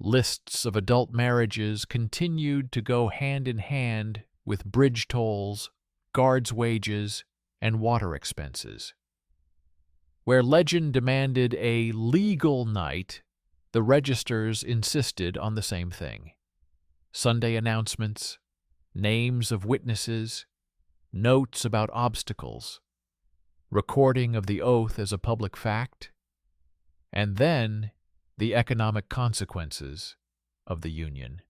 lists of adult marriages continued to go hand in hand with bridge tolls, guards' wages, and water expenses. Where legend demanded a legal night, the registers insisted on the same thing: Sunday announcements, names of witnesses, notes about obstacles, recording of the oath as a public fact, and then the economic consequences of the union.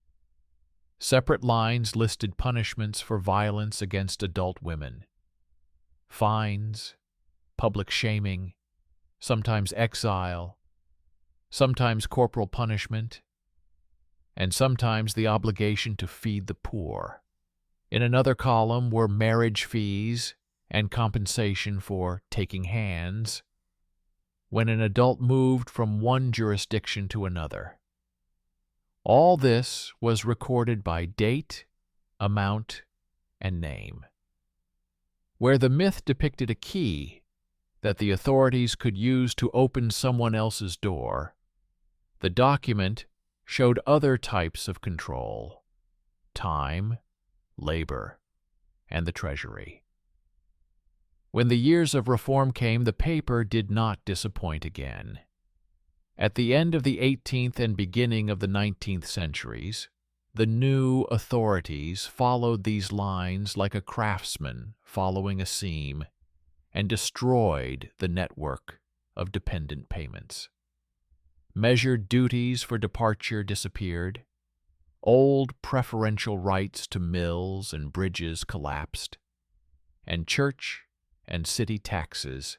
Separate lines listed punishments for violence against adult women: fines, public shaming, sometimes exile, sometimes corporal punishment, and sometimes the obligation to feed the poor. In another column were marriage fees and compensation for taking hands when an adult moved from one jurisdiction to another. All this was recorded by date, amount, and name. Where the myth depicted a key that the authorities could use to open someone else's door, the document showed other types of control: time, labor, and the treasury. When the years of reform came, the paper did not disappoint again. At the end of the 18th and beginning of the 19th centuries, the new authorities followed these lines like a craftsman following a seam and destroyed the network of dependent payments. Measured duties for departure disappeared. Old preferential rights to mills and bridges collapsed, and church and city taxes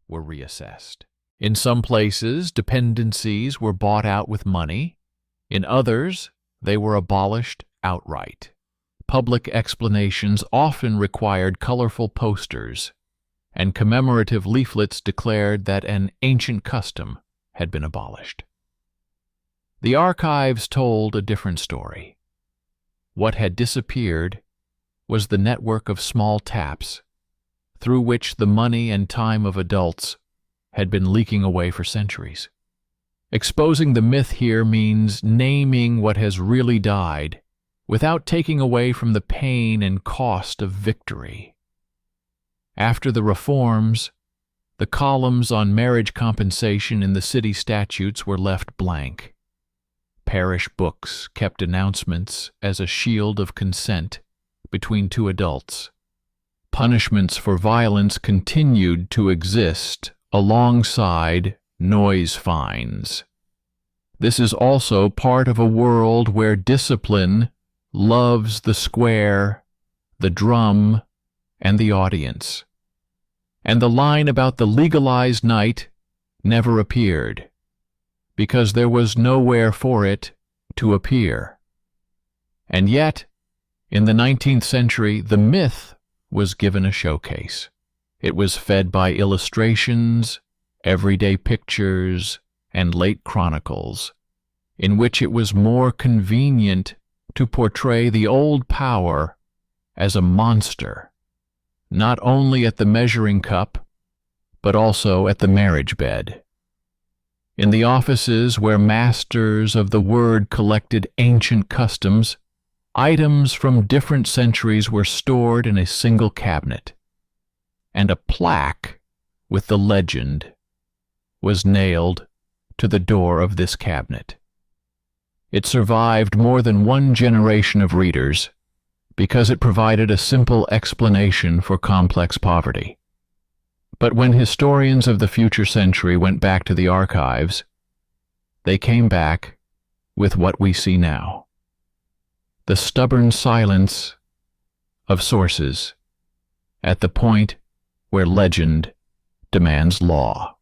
were reassessed. In some places, dependencies were bought out with money. In others, they were abolished outright. Public explanations often required colorful posters, and commemorative leaflets declared that an ancient custom had been abolished. The archives told a different story. What had disappeared was the network of small taps through which the money and time of adults had been leaking away for centuries. Exposing the myth here means naming what has really died without taking away from the pain and cost of victory. After the reforms, the columns on marriage compensation in the city statutes were left blank. Parish books kept announcements as a shield of consent between two adults. Punishments for violence continued to exist alongside noise fines. This is also part of a world where discipline loves the square, the drum, and the audience. And the line about the legalized night never appeared, because there was nowhere for it to appear. And yet, in the 19th century, the myth was given a showcase. It was fed by illustrations, everyday pictures, and late chronicles, in which it was more convenient to portray the old power as a monster, not only at the measuring cup, but also at the marriage bed. In the offices where masters of the word collected ancient customs, items from different centuries were stored in a single cabinet, and a plaque with the legend was nailed to the door of this cabinet. It survived more than one generation of readers because it provided a simple explanation for complex poverty. But when historians of the future century went back to the archives, they came back with what we see now: the stubborn silence of sources at the point where legend demands law.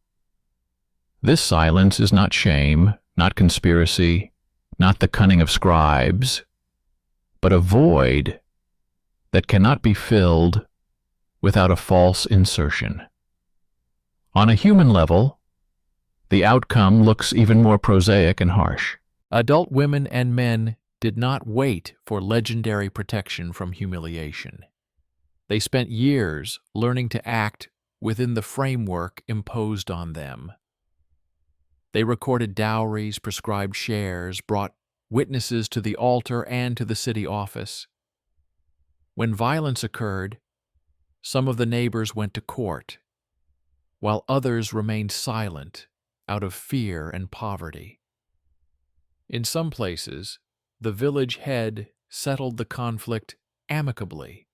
This silence is not shame, not conspiracy, not the cunning of scribes, but a void that cannot be filled without a false insertion. On a human level, the outcome looks even more prosaic and harsh. Adult women and men did not wait for legendary protection from humiliation. They spent years learning to act within the framework imposed on them. They recorded dowries, prescribed shares, brought witnesses to the altar and to the city office. When violence occurred, some of the neighbors went to court, while others remained silent out of fear and poverty. In some places, the village head settled the conflict amicably,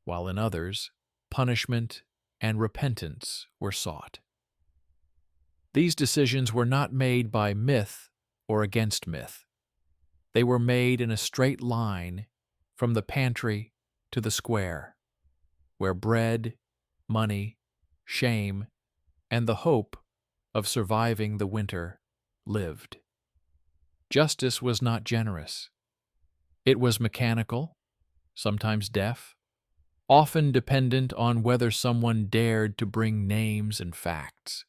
while in others, punishment and repentance were sought. These decisions were not made by myth or against myth. They were made in a straight line from the pantry to the square, where bread, money, shame, and the hope of surviving the winter lived. Justice was not generous. It was mechanical, sometimes deaf, often dependent on whether someone dared to bring names and facts.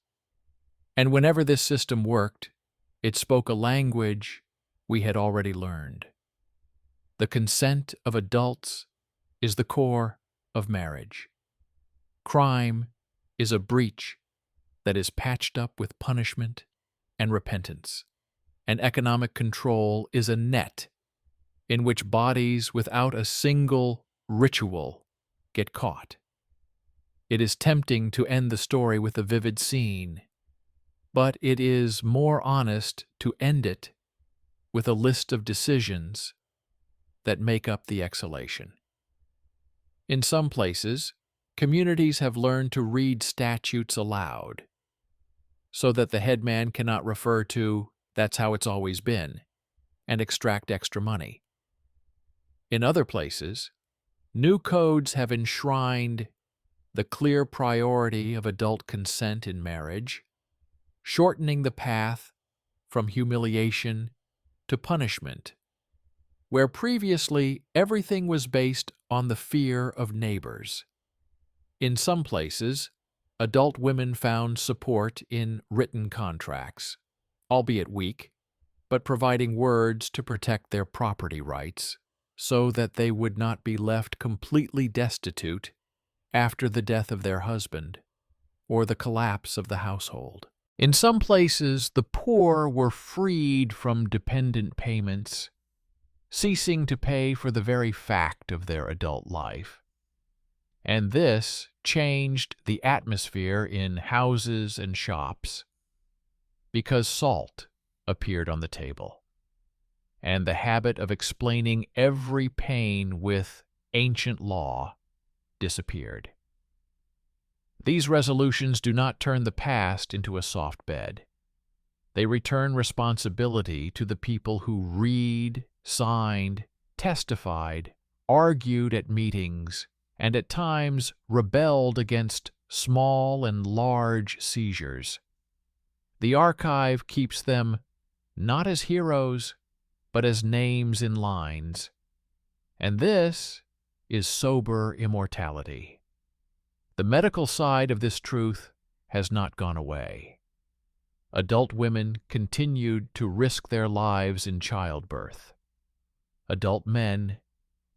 And whenever this system worked, it spoke a language we had already learned. The consent of adults is the core of marriage. Crime is a breach that is patched up with punishment and repentance, and economic control is a net in which bodies without a single ritual get caught. It is tempting to end the story with a vivid scene, but it is more honest to end it with a list of decisions that make up the exhalation. In some places, communities have learned to read statutes aloud, so that the headman cannot refer to "that's how it's always been" and extract extra money. In other places, new codes have enshrined the clear priority of adult consent in marriage, shortening the path from humiliation to punishment, where previously everything was based on the fear of neighbors. In some places, adult women found support in written contracts, albeit weak, but providing words to protect their property rights so that they would not be left completely destitute after the death of their husband or the collapse of the household. In some places, the poor were freed from dependent payments, ceasing to pay for the very fact of their adult life. And this changed the atmosphere in houses and shops because salt appeared on the table, and the habit of explaining every pain with ancient law disappeared. These resolutions do not turn the past into a soft bed. They return responsibility to the people who read, signed, testified, argued at meetings, and at times rebelled against small and large seizures. The archive keeps them not as heroes, but as names in lines. And this is sober immortality. The medical side of this truth has not gone away. Adult women continued to risk their lives in childbirth. Adult men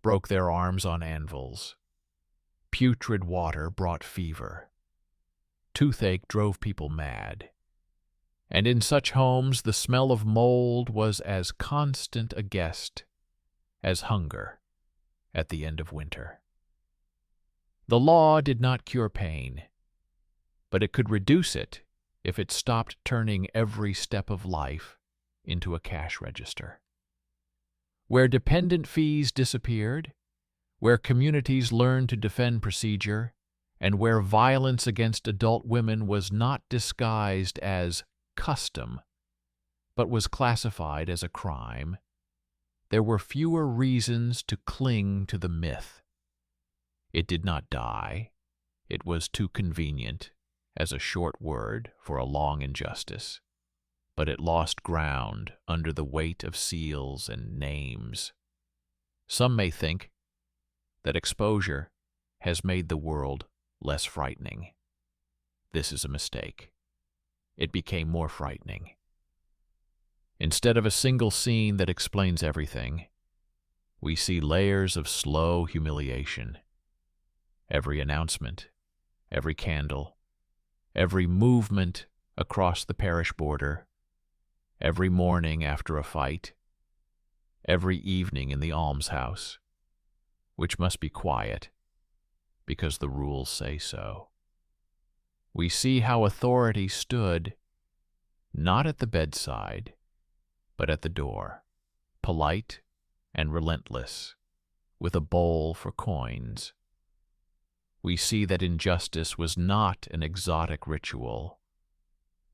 broke their arms on anvils. Putrid water brought fever. Toothache drove people mad. And in such homes, the smell of mold was as constant a guest as hunger at the end of winter. The law did not cure pain, but it could reduce it if it stopped turning every step of life into a cash register. Where dependent fees disappeared, where communities learned to defend procedure, and where violence against adult women was not disguised as custom, but was classified as a crime, there were fewer reasons to cling to the myth. It did not die. It was too convenient as a short word for a long injustice, but it lost ground under the weight of seals and names. Some may think that exposure has made the world less frightening. This is a mistake. It became more frightening. Instead of a single scene that explains everything, we see layers of slow humiliation. Every announcement, every candle, every movement across the parish border, every morning after a fight, every evening in the almshouse, which must be quiet because the rules say so. We see how authority stood not at the bedside, but at the door, polite and relentless, with a bowl for coins. We see that injustice was not an exotic ritual,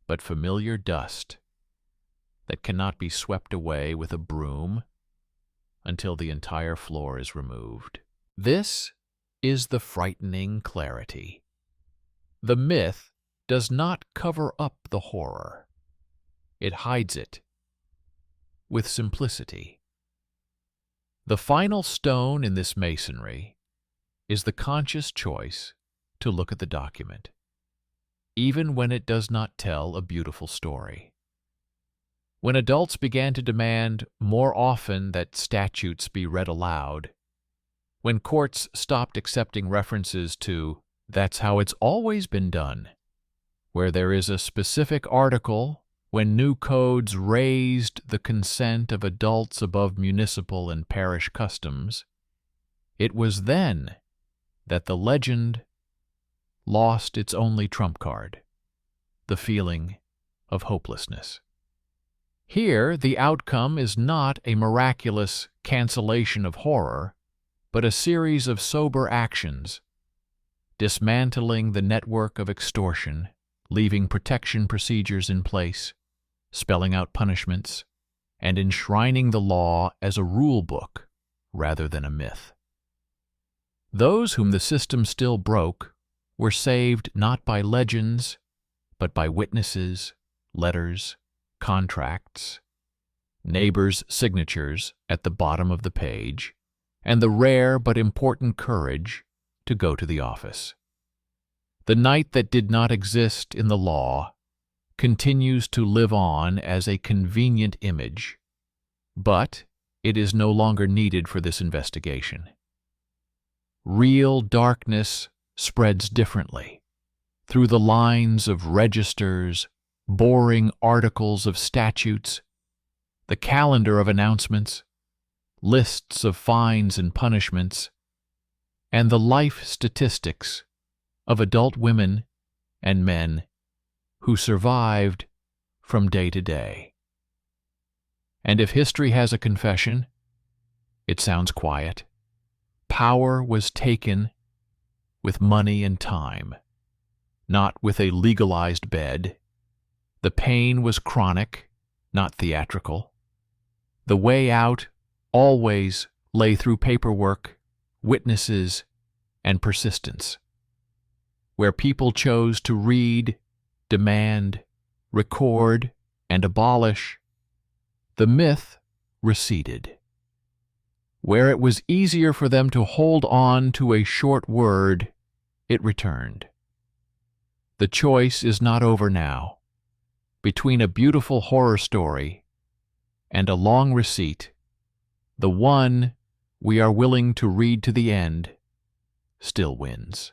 but familiar dust that cannot be swept away with a broom until the entire floor is removed. This is the frightening clarity. The myth does not cover up the horror. It hides it with simplicity. The final stone in this masonry is the conscious choice to look at the document, even when it does not tell a beautiful story. When adults began to demand more often that statutes be read aloud, when courts stopped accepting references to "that's how it's always been done," where there is a specific article, when new codes raised the consent of adults above municipal and parish customs, it was then that the legend lost its only trump card, the feeling of hopelessness. Here, the outcome is not a miraculous cancellation of horror, but a series of sober actions, dismantling the network of extortion, leaving protection procedures in place, spelling out punishments, and enshrining the law as a rule book rather than a myth. Those whom the system still broke were saved not by legends, but by witnesses, letters, contracts, neighbors' signatures at the bottom of the page, and the rare but important courage to go to the office. The night that did not exist in the law continues to live on as a convenient image, but it is no longer needed for this investigation. Real darkness spreads differently, through the lines of registers, boring articles of statutes, the calendar of announcements, lists of fines and punishments, and the life statistics of adult women and men who survived from day to day. And if history has a confession, it sounds quiet. Power was taken with money and time, not with a legalized bed. The pain was chronic, not theatrical. The way out always lay through paperwork, witnesses, and persistence. Where people chose to read, demand, record, and abolish, the myth receded. Where it was easier for them to hold on to a short word, it returned. The choice is not over now. Between a beautiful horror story and a long receipt, the one we are willing to read to the end still wins.